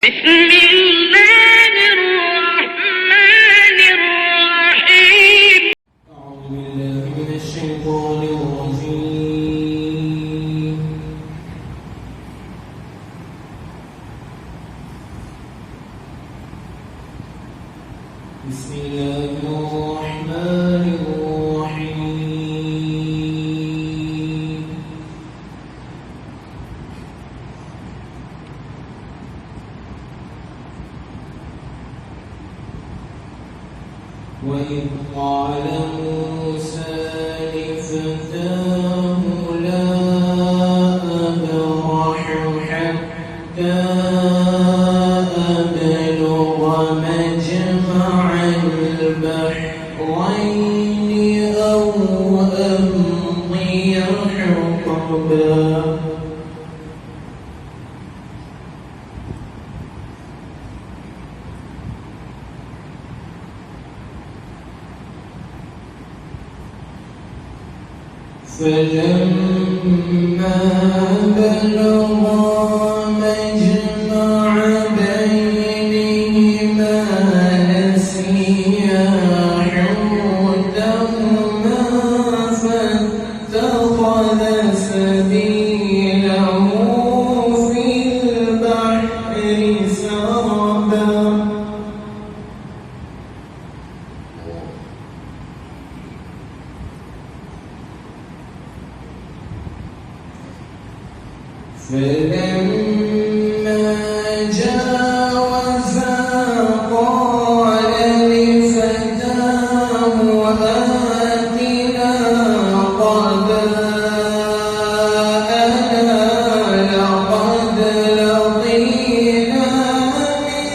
بسم الله الرحمن الرحيم. أعوذ بالله من الشيطان الرجيم. بسم الله الرحمن الرحيم. وإذ قال موسى لفتاه لا أبرح حتى أبلغ مجمع البحرين أو أمضي حقبا. فلما بلغا مجمع بينهما نسيا حوتهما فاتخذ سبيله في البحر سربا. فلما جاوزا قال لفتاه آتنا غداءنا لقد لقينا من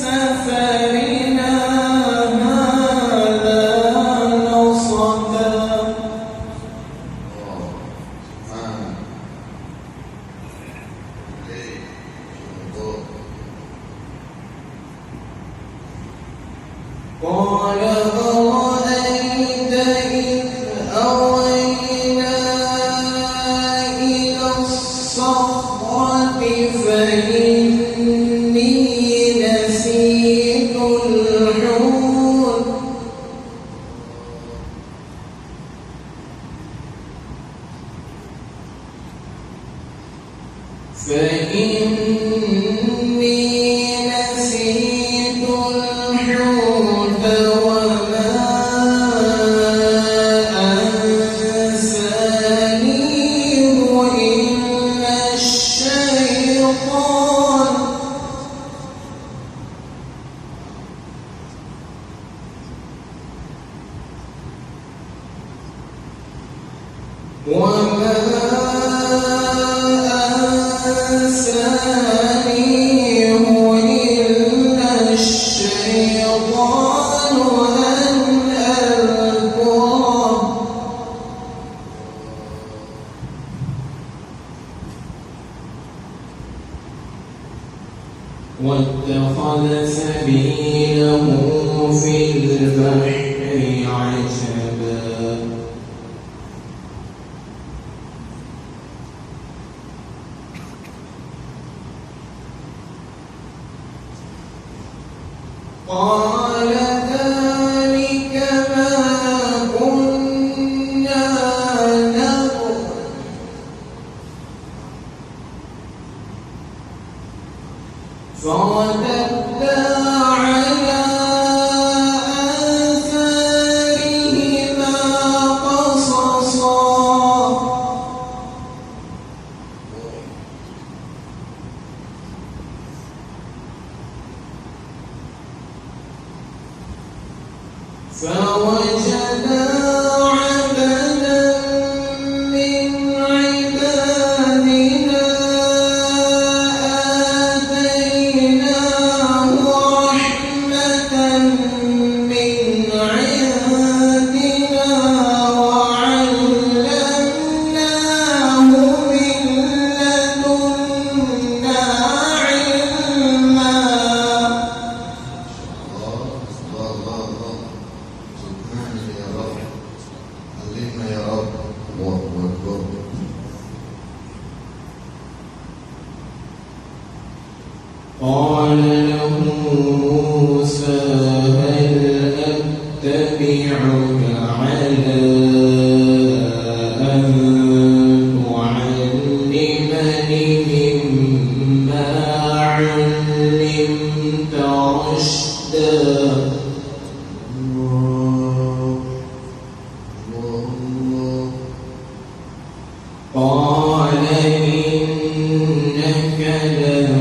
سفرنا هذا نصبا. قال أرأيت إذ أوينا إلى الصخرة فإني نسيت الحوت وما أنسانيه إلا الشيطان. وما أنسانيه إلا الشيطان أن أذكره. واتخذ سبيله في البحر عجبا. قال ذلك ما كنا نبغي فرددنا على آثارهما قصصا. فوجدا عبدا من عبادنا آتيناه رحمة من عندنا وعلمناه من لدنا علما. قال له موسى هل أتبعك على أن تعلمني مما علمت رشدا قال إنك لن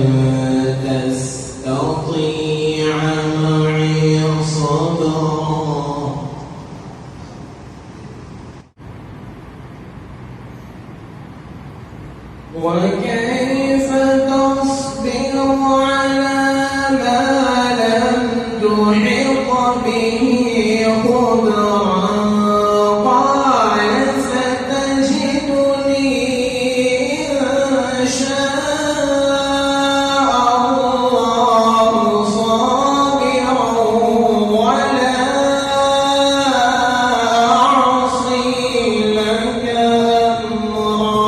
تستطيع معي صبرا وكيف تصبر على ما لم تحط به خبرا قال ستجدني إن شاء الله صابرا ولا أعصي لك أمرا.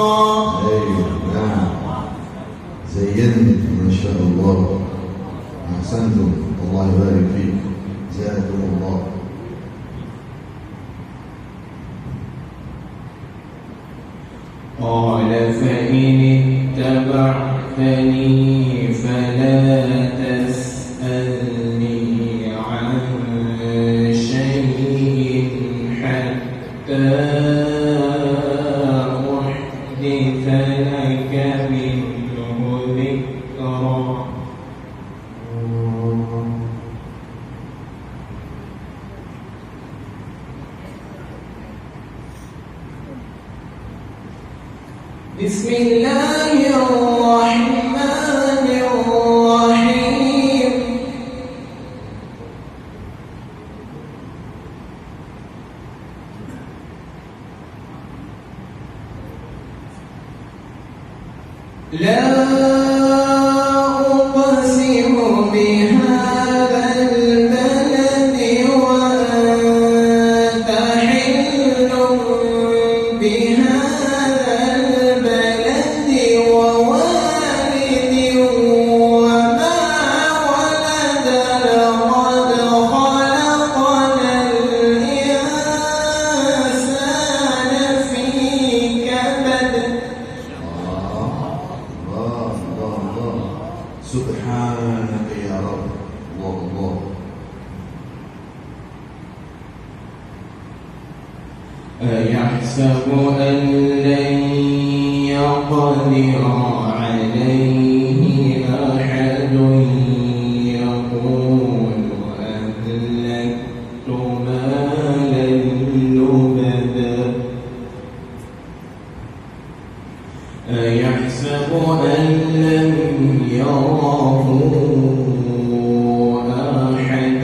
زينت ما شاء الله، أحسنتم، الله يبارك فيك، زادكم الله. قال فإن اتبعتني فلا تسألني عن شيء حتى أحدث لك منه ذكرا. بسم الله الرحمن الرحيم. لا أقسم بهذا البلد وأنت حل بهذا البلد ووالد وما ولد لقد خلقنا الإنسان في كبد. الله الله الله، سبحانك يا رب، الله الله. أيحسب أن لن يقدر عليه أحد يقول أهلكت مالا لبدا أيحسب أن لم يره أحد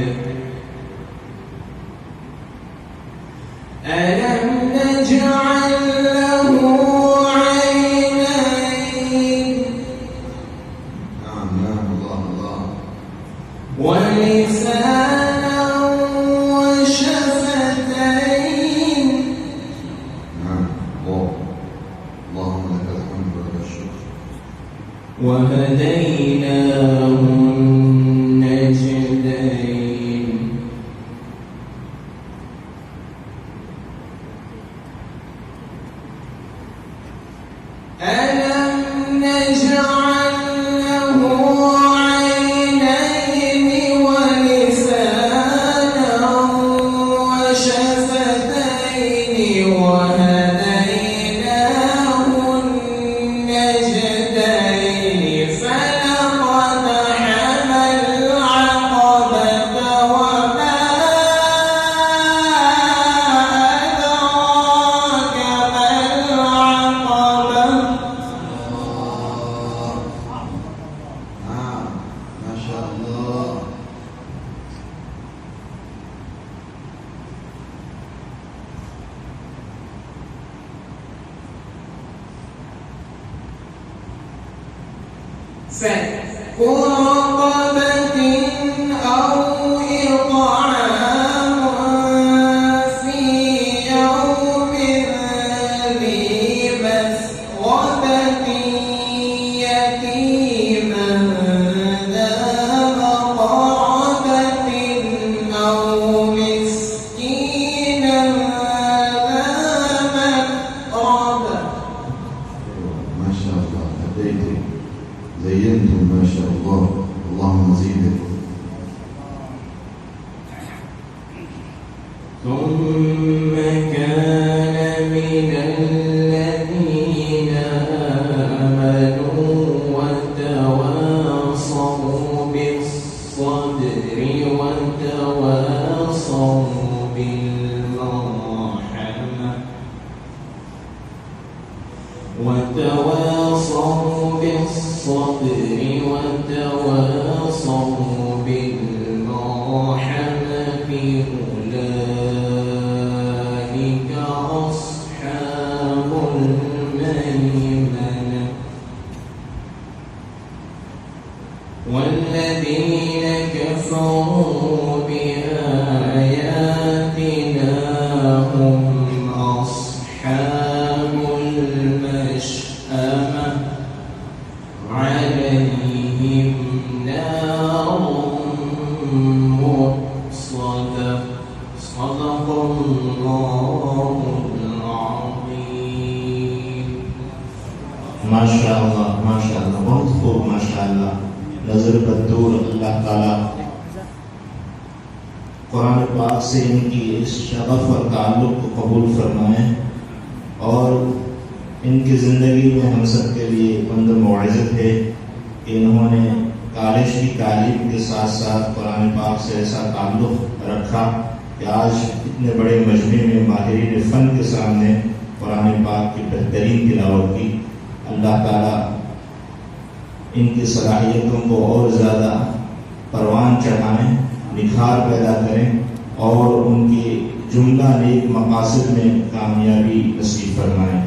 ألم نجعل له عينين نعم نعم، الله الله. ولسانا وشفتين نعم الله، اللهم لك الحمد ولك الشكر. وهديناه النجدين ألم نجعل له عينين ولسانا وشفتين وهديناه النجدين فلقتحم العقبة وما أدراك ما العقبة نعم، ما شاء الله. فك رقبة أو إطعام في يوم ذي مسغبة يتيما ذا شاء الله، هديتم زينتم ما شاء الله، اللهم زيدك. ثم كان من الذين آمنوا وتواصوا بالصبر وتواصوا بالمرحمة وتواصوا بالصبر وتواصوا بالمرحمة أولئك أصحاب الميمنة والذين كفروا بآياتنا هم أصحاب المشأمة عليهم نار مؤصدة. صدق الله العظيم. माशाअल्लाह माशाअल्लाह, बहुत खूब माशाअल्लाह। नजर बदूर अल्लाह ताला कुरान पाक से इनकी इस शगफ और ताल्लुक को कबूल फरमाए और इनकी ज़िंदगी में हम सब के लिए बंद मुआज़त है कि इन्होंने कॉलेज की तालीम के साथ साथ कुरान पाक से ऐसा ताल्लुक रखा कि आज इतने बड़े मजमे में माहिरीन फ़न के सामने कुरान पाक की बेहतरीन तिलावत की। अल्लाह ताला इनकी सलाहियतों को और ज़्यादा परवान चढ़ाएँ, निखार पैदा करें और उनकी जुमला नेक मकासद में कामयाबी नसीब फरमाएँ।